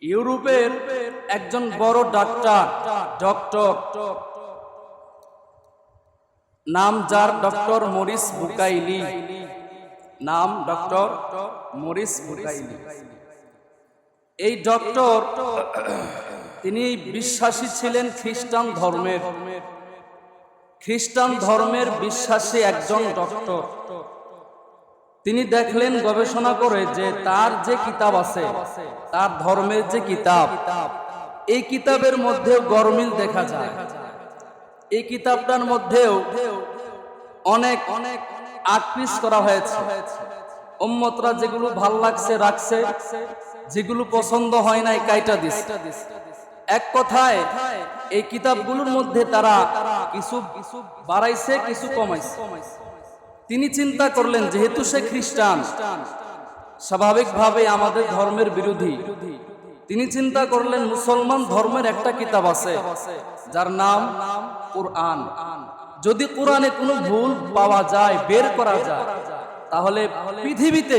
ইউরোপের একজন বড় ডক্টর নাম যার ডক্টর মরিস বুকাইলি, নাম ডক্টর মরিস বুকাইলি। এই ডক্টর তিনি বিশ্বাসী ছিলেন খ্রিস্টান ধর্মের বিশ্বাসী একজন ডক্টর। তিনি দেখলেন গবেষণা করে যে তার যে কিতাব আছে, তার ধর্মের যে কিতাব, এই কিতাবের মধ্যেও গরমিল দেখা যায়। এই কিতাবটার মধ্যেও অনেক আকৃষ্ট করা হয়েছে। উম্মতরা যেগুলো ভাল লাগছে রাখছে, যেগুলো পছন্দ হয় নাই কাইটা দিচ্ছে। এক কথায় এই কিতাবগুলোর মধ্যে তারা কিছু বাড়াইছে, কিছু কমাইছে। তিনি চিন্তা করলেন যেহেতু সে খ্রিস্টান, স্বাভাবিকভাবে আমাদের ধর্মের বিরোধী। তিনি চিন্তা করলেন মুসলমান ধর্মের একটা কিতাব আছে যার নাম কুরআন। যদি কোরআনে কোনো ভুল পাওয়া যায়, বের করা যায়, তাহলে পৃথিবীতে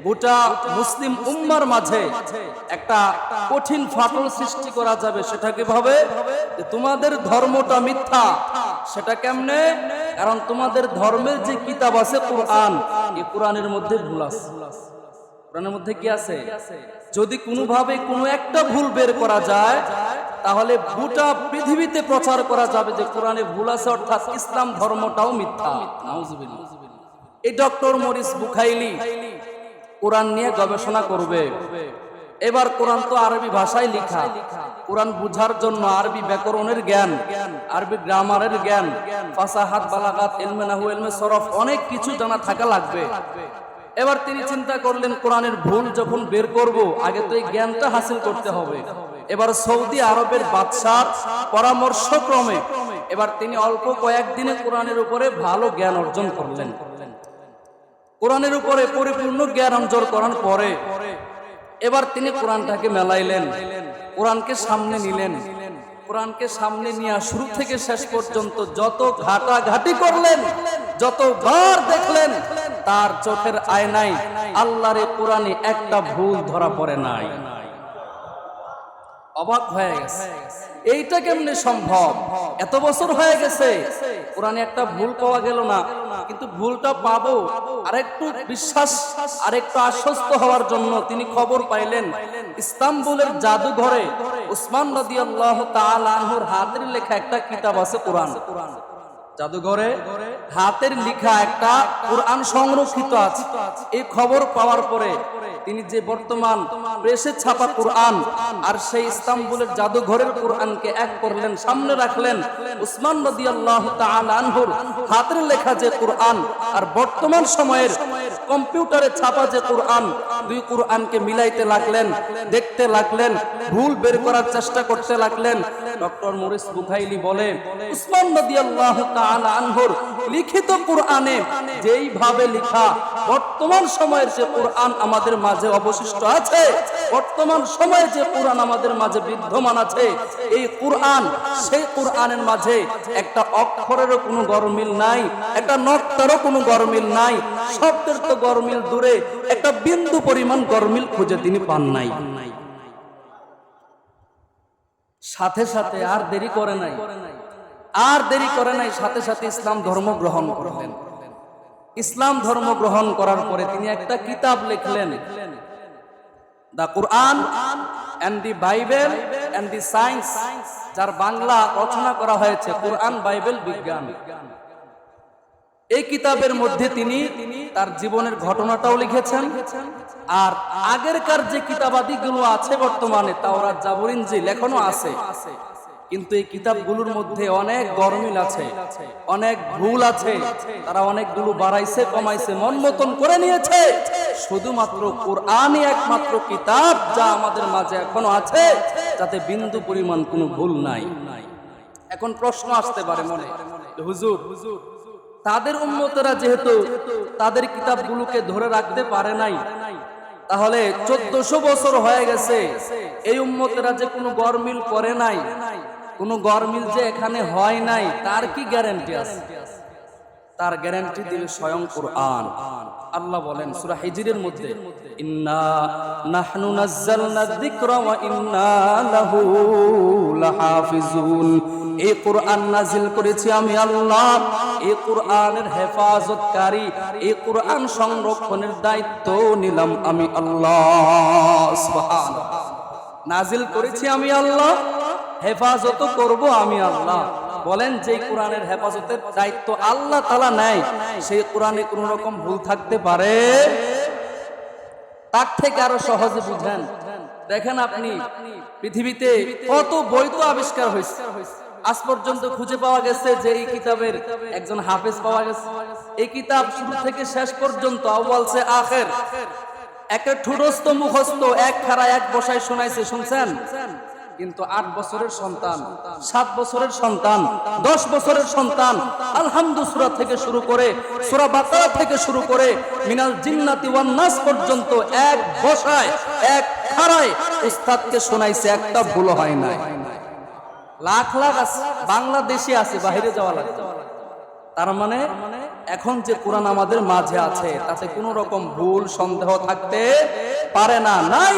গোটা মুসলিম উম্মার মাঝে একটা কঠিন ফাটল সৃষ্টি করা যাবে। সেটা কিভাবে? তোমাদের ধর্মটা মিথ্যা। সেটা কেমনে? কারণ তোমাদের ধর্মের যে কিতাব আছে কুরআন, এই কুরআনের মধ্যে ভুল আছে। কোরআনের মধ্যে কি আছে? যদি কোনোভাবে কোনো একটা ভুল বের করা যায়, তাহলে গোটা পৃথিবীতে প্রচার করা যাবে যে কোরআনে ভুল আছে, অর্থাৎ ইসলাম ধর্মটাও মিথ্যা। নাউজুবিল্লাহ। এই ডক্টর মরিস বুকাইলি কোরআন নিয়ে গবেষণা করবে। এবার কোরআন তো আরবি ভাষায় লেখা। কোরআন বুঝার জন্য আরবি ব্যাকরণের জ্ঞান, আরবি গ্রামারের জ্ঞান, ফাসাহাত, বালাগাত, ইলমে নাহু, ইলমে সরফ, অনেক কিছু জানা থাকা লাগবে। এবার তিনি চিন্তা করলেন কোরআনের ভুল যখন বের করব, আগে তো এই জ্ঞানটা হাসিল করতে হবে। এবার সৌদি আরবের বাদশার পরামর্শ ক্রমে এবার তিনি অল্প কয়েকদিনে কোরআনের উপরে ভালো জ্ঞান অর্জন করলেন। কোরআনের উপরে পরিপূর্ণ জ্ঞান অর্জন করার পরে এবার তিনি কোরআনটাকে মেলাইলেন, কোরআনকে সামনে নিলেন। কোরআনকে সামনে নিয়ে শুরু থেকে শেষ পর্যন্ত যত ঘাটাঘাটি করলেন, যতবার দেখলেন, তার চোখের আয়নায় আল্লাহর কোরআনে একটা ভুল ধরা পড়ে নাই। অবাক হয়ে গেছে, এইটা কেমনে সম্ভব? এত বছর হয়ে গেছে, কোরআনে একটা ভুল পাওয়া গেল না, কিন্তু ভুলটা পাবো আরেকটু বিশ্বাস, আরেকটু আশ্বস্ত হওয়ার জন্য তিনি খবর পাইলেন ইস্তাম্বুলের জাদুঘরে উসমান রাদিয়াল্লাহু তাআলা আনহুর হাতের লেখা একটা কিতাব আছে কোরআন। জাদুঘরে হাতের লেখা একটা কোরআন সংরক্ষিত আছে। এই খবর পাওয়ার পরে তিনি যে বর্তমান প্রেসে ছাপা কোরআন আর সেই ইস্তাম্বুলের জাদুঘরের কোরআনকে এক করলেন, সামনে রাখলেন। উসমান রাদিয়াল্লাহু তাআলা আনহুর হাতের লেখা যে কোরআন আর বর্তমান সময়ের কম্পিউটারে ছাপা যে কোরআন, দুই কোরআনকে মিলাইতে লাগলেন, দেখতে লাগলেন, ভুল বের করার চেষ্টা করতে লাগলেন। ডক্টর মরিস বুকাইলি বলে উসমান রাদিয়াল্লাহু তাআলা আনহুর লিখিত কোরআনে যেইভাবে লেখা, বর্তমান সময়ের যে কোরআন আমাদের মাঝে অবশিষ্ট আছে, বর্তমান সময়ে যে কোরআন আমাদের মাঝে বিদ্যমান আছে, এই কোরআন সেই কোরআনের মাঝে একটা অক্ষরেরও কোনো গরমিল নাই, একটা নক্তারও কোনো গরমিল নাই, শব্দের তো গরমিল দূরে, একটা বিন্দু পরিমাণ গরমিল খুঁজে তিনি পান নাই। সাথে সাথে আর দেরি করে নাই, সাথে সাথে ইসলাম ধর্ম গ্রহণ করলেন। ইসলাম ধর্ম গ্রহণ করার পরে তিনি একটা কিতাব লিখলেন, the Quran and the Bible and the science, যার বাংলা রচনা করা হয়েছে কোরআন বাইবেল বিজ্ঞান। এই কিতাবের মধ্যে তিনি তার জীবনের ঘটনাটাও লিখেছেন। আর আগেরকার যে কিতাবাদিগুলো আছে বর্তমানে তাওরাত, জাবুর, ইনজিল এখনো আছে, কিন্তু এই কিতাবগুলোর মধ্যে অনেক গরমিল আছে, অনেক ভুল আছে। তারা অনেকগুলো বাড়াইছে, কমাইছে, মন মতন করে নিয়েছে। শুধুমাত্র কোরআনই একমাত্র কিতাব যা আমাদের মাঝে এখনো আছে, যাতে বিন্দু পরিমাণ কোনো ভুল নাই। এখন প্রশ্ন আসতে পারে মনে, হুজুর তাদের উম্মতেরা যেহেতু তাদের কিতাবগুলোকে ধরে রাখতে পারে নাই, তাহলে 1400 বছর হয়ে গেছে, এই উম্মতেরা যে কোনো গরমিল করে নাই, কোনো গরমিল যে এখানে হয় নাই, তার কি গ্যারান্টি আছে? তার গ্যারান্টি দিলে স্বয়ং কোরআন। আল্লাহ বলেন সূরা হিজরের মধ্যে, ইন্না নাহনু নাযালনা যিকরা ওয়া ইন্না লাহু লাহাফিজুন। এই কোরআন নাজিল করেছি আমি আল্লাহ, এই কোরআনের হেফাজতকারী, এই কোরআন সংরক্ষণের দায়িত্ব নিলাম আমি আল্লাহ। সুবহানাল্লাহ। নাজিল করেছি আমি আল্লাহ, হেফাজত করব আমি আল্লাহ। বলেন, যে কোরআনের হেফাজতের দায়িত্ব আল্লাহ তাআলা নেয়, সেই কোরআনে কোনো রকম ভুল থাকতে পারে? তার থেকে আরো সহজে বুঝেন, দেখেন আপনি পৃথিবীতে কত বই তো আবিষ্কার হয়েছে, আজ পর্যন্ত খুঁজে পাওয়া গেছে যে এই কিতাবের একজন হাফেজ পাওয়া গেছে। এই কিতাব শুরু থেকে শেষ পর্যন্ত আউয়াল সে আখির একটা ঠুটস্থ মুখস্থ এক খাড়া এক বসায় শোনাইছে, শুনছেন? কিন্তু 8 বছরের সন্তান, 7 বছরের সন্তান, 10 বছরের সন্তান আলহামদু সূরা থেকে শুরু করে সূরা বাকারা থেকে শুরু করে মিনাল জিন্নাতি ওয়ান নাস পর্যন্ত এক বসায় এক খাড়ায় উস্তাদকে শোনাইছে, একটা ভুল হয় নাই। লাখ লাখ আছে, বাংলাদেশে আছে, বাইরে যাওয়া লাগে। তার মানে এখন যে কোরআন আমাদের মাঝে আছে তাতে কোনো রকম ভুল সন্দেহ থাকতে পারে না, নাই।